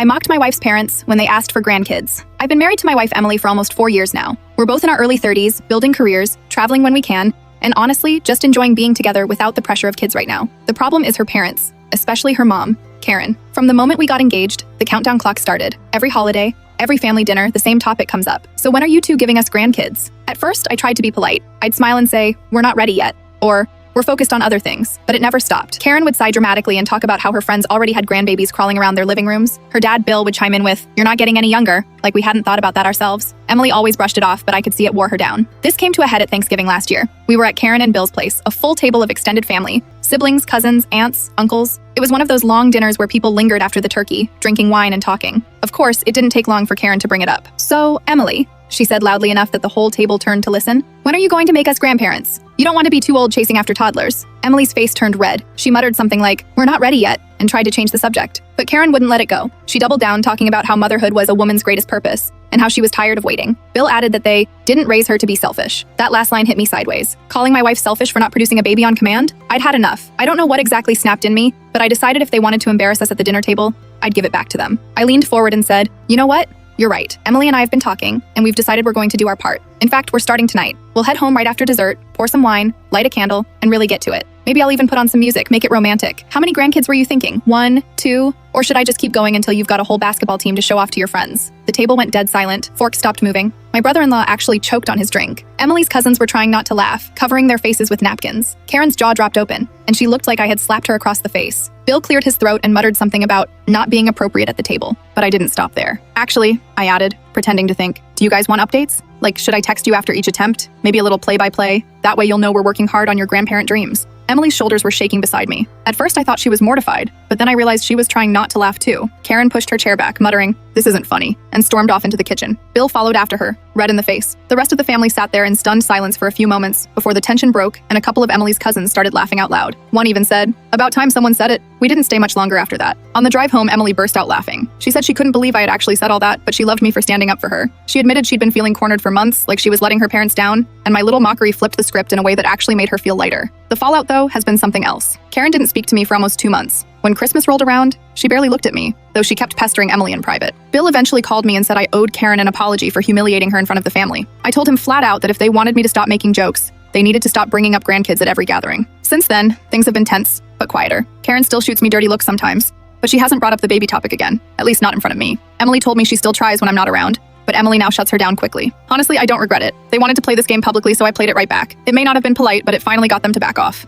I mocked my wife's parents when they asked for grandkids. I've been married to my wife Emily for almost 4 years now. We're both in our early 30s, building careers, traveling when we can, and honestly, just enjoying being together without the pressure of kids right now. The problem is her parents, especially her mom, Karen. From the moment we got engaged, the countdown clock started. Every holiday, every family dinner, the same topic comes up. So when are you two giving us grandkids? At first, I tried to be polite. I'd smile and say, "We're not ready yet," or "We're focused on other things," but it never stopped. Karen would sigh dramatically and talk about how her friends already had grandbabies crawling around their living rooms. Her dad, Bill, would chime in with, "You're not getting any younger," like we hadn't thought about that ourselves. Emily always brushed it off, but I could see it wore her down. This came to a head at Thanksgiving last year. We were at Karen and Bill's place, a full table of extended family, siblings, cousins, aunts, uncles. It was one of those long dinners where people lingered after the turkey, drinking wine and talking. Of course, it didn't take long for Karen to bring it up. "So, Emily," she said loudly enough that the whole table turned to listen, "when are you going to make us grandparents? You don't want to be too old chasing after toddlers." Emily's face turned red. She muttered something like, "We're not ready yet," and tried to change the subject. But Karen wouldn't let it go. She doubled down, talking about how motherhood was a woman's greatest purpose, and how she was tired of waiting. Bill added that they didn't raise her to be selfish. That last line hit me sideways. Calling my wife selfish for not producing a baby on command? I'd had enough. I don't know what exactly snapped in me, but I decided if they wanted to embarrass us at the dinner table, I'd give it back to them. I leaned forward and said, "You know what? You're right. Emily and I have been talking, and we've decided we're going to do our part. In fact, we're starting tonight. We'll head home right after dessert, pour some wine, light a candle, and really get to it. Maybe I'll even put on some music, make it romantic. How many grandkids were you thinking? 1, 2? Or should I just keep going until you've got a whole basketball team to show off to your friends?" The table went dead silent. Forks stopped moving. My brother-in-law actually choked on his drink. Emily's cousins were trying not to laugh, covering their faces with napkins. Karen's jaw dropped open, and she looked like I had slapped her across the face. Bill cleared his throat and muttered something about not being appropriate at the table. But I didn't stop there. "Actually," I added, pretending to think, "do you guys want updates? Like, should I text you after each attempt? Maybe a little play-by-play? That way you'll know we're working hard on your grandparent dreams." Emily's shoulders were shaking beside me. At first I thought she was mortified, but then I realized she was trying not to laugh too. Karen pushed her chair back, muttering, "This isn't funny," and stormed off into the kitchen. Bill followed after her, red in the face. The rest of the family sat there in stunned silence for a few moments before the tension broke and a couple of Emily's cousins started laughing out loud. One even said, "About time someone said it." We didn't stay much longer after that. On the drive home, Emily burst out laughing. She said she couldn't believe I had actually said all that, but she loved me for standing up for her. She admitted she'd been feeling cornered for months, like she was letting her parents down, and my little mockery flipped the script in a way that actually made her feel lighter. The fallout, though, has been something else. Karen didn't speak to me for almost 2 months. When Christmas rolled around, she barely looked at me, though she kept pestering Emily in private. Bill eventually called me and said I owed Karen an apology for humiliating her in front of the family. I told him flat out that if they wanted me to stop making jokes, they needed to stop bringing up grandkids at every gathering. Since then, things have been tense, but quieter. Karen still shoots me dirty looks sometimes, but she hasn't brought up the baby topic again, at least not in front of me. Emily told me she still tries when I'm not around, but Emily now shuts her down quickly. Honestly, I don't regret it. They wanted to play this game publicly, so I played it right back. It may not have been polite, but it finally got them to back off.